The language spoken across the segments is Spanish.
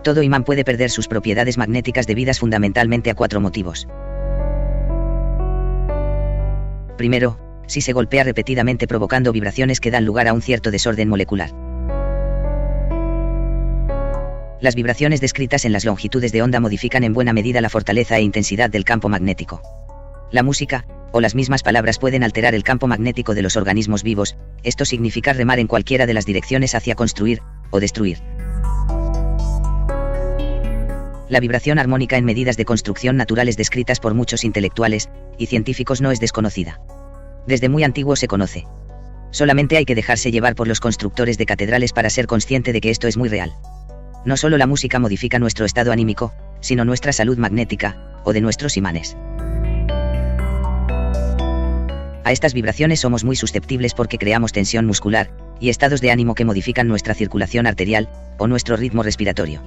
Todo imán puede perder sus propiedades magnéticas debidas fundamentalmente a 4 motivos. Primero, si se golpea repetidamente provocando vibraciones que dan lugar a un cierto desorden molecular. Las vibraciones descritas en las longitudes de onda modifican en buena medida la fortaleza e intensidad del campo magnético. La música, o las mismas palabras pueden alterar el campo magnético de los organismos vivos, esto significa remar en cualquiera de las direcciones hacia construir, o destruir. La vibración armónica en medidas de construcción naturales descritas por muchos intelectuales y científicos no es desconocida. Desde muy antiguo se conoce. Solamente hay que dejarse llevar por los constructores de catedrales para ser consciente de que esto es muy real. No solo la música modifica nuestro estado anímico, sino nuestra salud magnética, o de nuestros imanes. A estas vibraciones somos muy susceptibles porque creamos tensión muscular, y estados de ánimo que modifican nuestra circulación arterial, o nuestro ritmo respiratorio.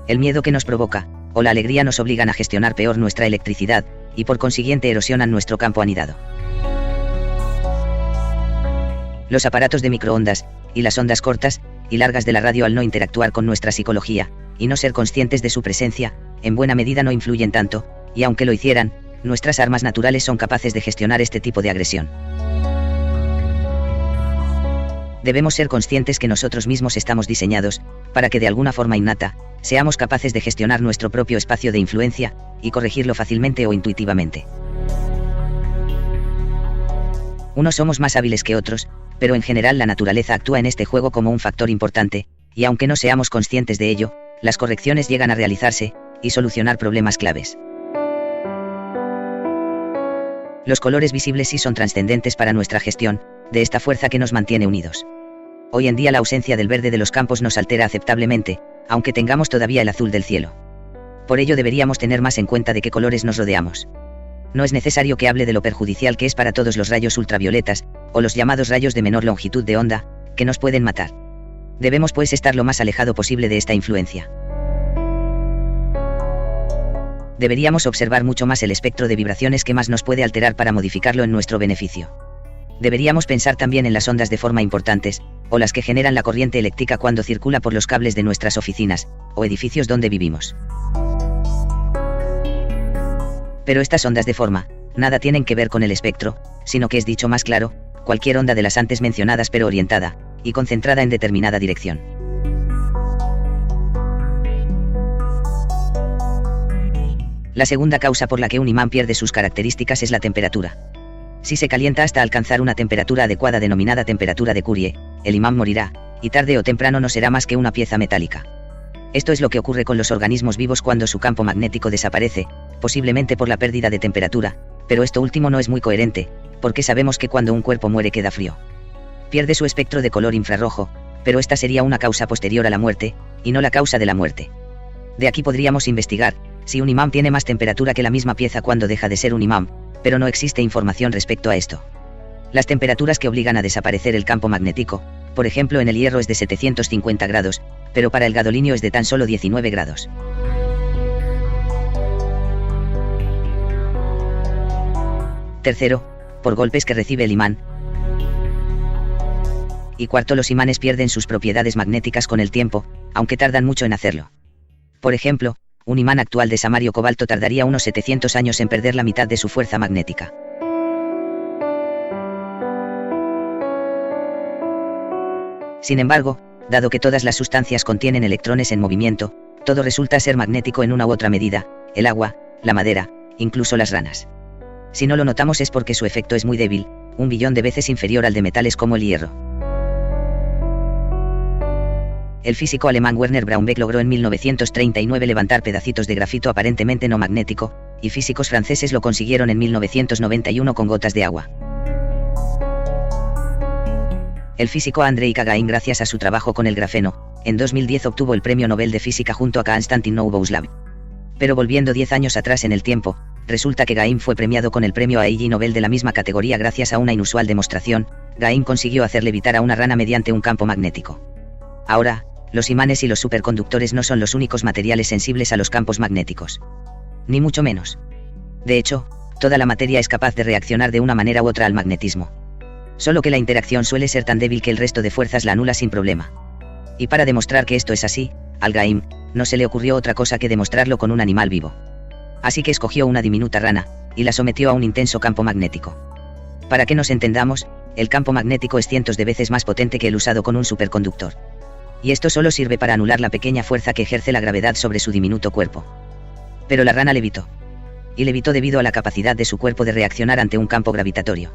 El miedo que nos provoca, o la alegría nos obligan a gestionar peor nuestra electricidad, y por consiguiente erosionan nuestro campo anidado. Los aparatos de microondas, y las ondas cortas y largas de la radio al no interactuar con nuestra psicología, y no ser conscientes de su presencia, en buena medida no influyen tanto, y aunque lo hicieran, nuestras armas naturales son capaces de gestionar este tipo de agresión. Debemos ser conscientes que nosotros mismos estamos diseñados, para que de alguna forma innata, seamos capaces de gestionar nuestro propio espacio de influencia, y corregirlo fácilmente o intuitivamente. Unos somos más hábiles que otros, pero en general la naturaleza actúa en este juego como un factor importante, y aunque no seamos conscientes de ello, las correcciones llegan a realizarse, y solucionar problemas claves. Los colores visibles sí son trascendentes para nuestra gestión, de esta fuerza que nos mantiene unidos. Hoy en día la ausencia del verde de los campos nos altera aceptablemente, aunque tengamos todavía el azul del cielo. Por ello deberíamos tener más en cuenta de qué colores nos rodeamos. No es necesario que hable de lo perjudicial que es para todos los rayos ultravioletas, o los llamados rayos de menor longitud de onda, que nos pueden matar. Debemos pues estar lo más alejado posible de esta influencia. Deberíamos observar mucho más el espectro de vibraciones que más nos puede alterar para modificarlo en nuestro beneficio. Deberíamos pensar también en las ondas de forma importantes, o las que generan la corriente eléctrica cuando circula por los cables de nuestras oficinas, o edificios donde vivimos. Pero estas ondas de forma, nada tienen que ver con el espectro, sino que es dicho más claro, cualquier onda de las antes mencionadas pero orientada, y concentrada en determinada dirección. La segunda causa por la que un imán pierde sus características es la temperatura. Si se calienta hasta alcanzar una temperatura adecuada denominada temperatura de Curie, el imán morirá, y tarde o temprano no será más que una pieza metálica. Esto es lo que ocurre con los organismos vivos cuando su campo magnético desaparece, posiblemente por la pérdida de temperatura, pero esto último no es muy coherente, porque sabemos que cuando un cuerpo muere queda frío. Pierde su espectro de color infrarrojo, pero esta sería una causa posterior a la muerte, y no la causa de la muerte. De aquí podríamos investigar, si un imán tiene más temperatura que la misma pieza cuando deja de ser un imán, pero no existe información respecto a esto. Las temperaturas que obligan a desaparecer el campo magnético, por ejemplo en el hierro es de 750 grados, pero para el gadolinio es de tan solo 19 grados. Tercero, por golpes que recibe el imán. Y cuarto, los imanes pierden sus propiedades magnéticas con el tiempo, aunque tardan mucho en hacerlo. Por ejemplo, un imán actual de samario cobalto tardaría unos 700 años en perder la mitad de su fuerza magnética. Sin embargo, dado que todas las sustancias contienen electrones en movimiento, todo resulta ser magnético en una u otra medida, el agua, la madera, incluso las ranas. Si no lo notamos es porque su efecto es muy débil, 1 billón de veces inferior al de metales como el hierro. El físico alemán Werner Braunbeck logró en 1939 levantar pedacitos de grafito aparentemente no magnético, y físicos franceses lo consiguieron en 1991 con gotas de agua. El físico Andrei Gagarin, gracias a su trabajo con el grafeno, en 2010 obtuvo el Premio Nobel de Física junto a Konstantin Novoselov. Pero volviendo 10 años atrás en el tiempo, resulta que Gagarin fue premiado con el premio Ig Nobel de la misma categoría gracias a una inusual demostración. Gagarin consiguió hacer levitar a una rana mediante un campo magnético. Ahora, los imanes y los superconductores no son los únicos materiales sensibles a los campos magnéticos. Ni mucho menos. De hecho, toda la materia es capaz de reaccionar de una manera u otra al magnetismo. Solo que la interacción suele ser tan débil que el resto de fuerzas la anula sin problema. Y para demostrar que esto es así, Al Gagarin no se le ocurrió otra cosa que demostrarlo con un animal vivo. Así que escogió una diminuta rana, y la sometió a un intenso campo magnético. Para que nos entendamos, el campo magnético es cientos de veces más potente que el usado con un superconductor. Y esto solo sirve para anular la pequeña fuerza que ejerce la gravedad sobre su diminuto cuerpo. Pero la rana levitó. Y levitó debido a la capacidad de su cuerpo de reaccionar ante un campo gravitatorio.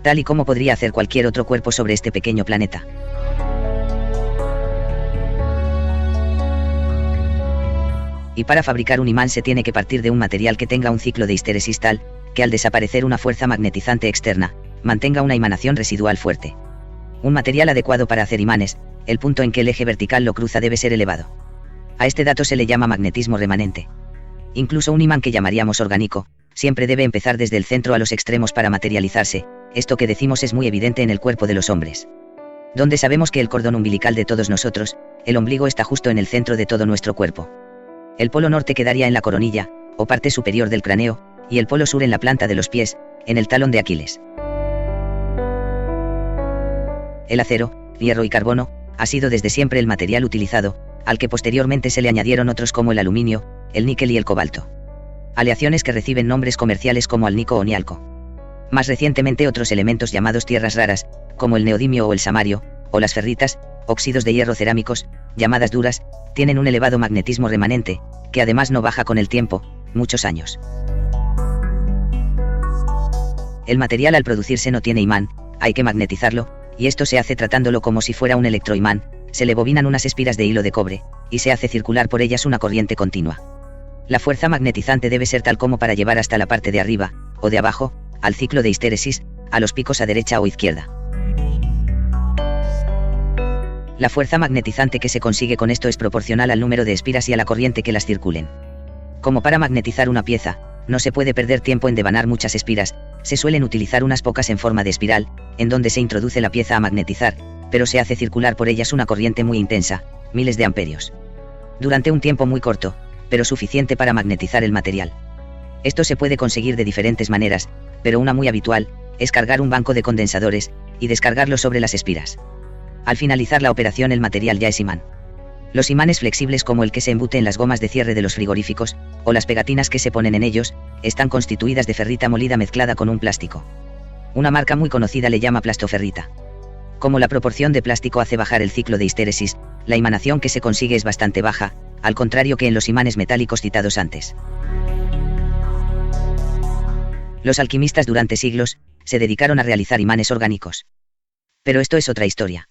Tal y como podría hacer cualquier otro cuerpo sobre este pequeño planeta. Y para fabricar un imán se tiene que partir de un material que tenga un ciclo de histéresis tal, que al desaparecer una fuerza magnetizante externa, mantenga una emanación residual fuerte. Un material adecuado para hacer imanes, el punto en que el eje vertical lo cruza debe ser elevado. A este dato se le llama magnetismo remanente. Incluso un imán que llamaríamos orgánico, siempre debe empezar desde el centro a los extremos para materializarse. Esto que decimos es muy evidente en el cuerpo de los hombres. Donde sabemos que el cordón umbilical de todos nosotros, el ombligo está justo en el centro de todo nuestro cuerpo. El polo norte quedaría en la coronilla, o parte superior del cráneo, y el polo sur en la planta de los pies, en el talón de Aquiles. El acero, hierro y carbono, ha sido desde siempre el material utilizado, al que posteriormente se le añadieron otros como el aluminio, el níquel y el cobalto. Aleaciones que reciben nombres comerciales como alnico o nialco. Más recientemente otros elementos llamados tierras raras, como el neodimio o el samario, o las ferritas, óxidos de hierro cerámicos, llamadas duras, tienen un elevado magnetismo remanente, que además no baja con el tiempo, muchos años. El material al producirse no tiene imán, hay que magnetizarlo, y esto se hace tratándolo como si fuera un electroimán, se le bobinan unas espiras de hilo de cobre, y se hace circular por ellas una corriente continua. La fuerza magnetizante debe ser tal como para llevar hasta la parte de arriba, o de abajo, al ciclo de histéresis, a los picos a derecha o izquierda. La fuerza magnetizante que se consigue con esto es proporcional al número de espiras y a la corriente que las circulen. Como para magnetizar una pieza, no se puede perder tiempo en devanar muchas espiras, se suelen utilizar unas pocas en forma de espiral, en donde se introduce la pieza a magnetizar, pero se hace circular por ellas una corriente muy intensa, miles de amperios. Durante un tiempo muy corto, pero suficiente para magnetizar el material. Esto se puede conseguir de diferentes maneras, pero una muy habitual, es cargar un banco de condensadores, y descargarlo sobre las espiras. Al finalizar la operación el material ya es imán. Los imanes flexibles como el que se embute en las gomas de cierre de los frigoríficos, o las pegatinas que se ponen en ellos, están constituidas de ferrita molida mezclada con un plástico. Una marca muy conocida le llama plastoferrita. Como la proporción de plástico hace bajar el ciclo de histéresis, la emanación que se consigue es bastante baja, al contrario que en los imanes metálicos citados antes. Los alquimistas durante siglos, se dedicaron a realizar imanes orgánicos. Pero esto es otra historia.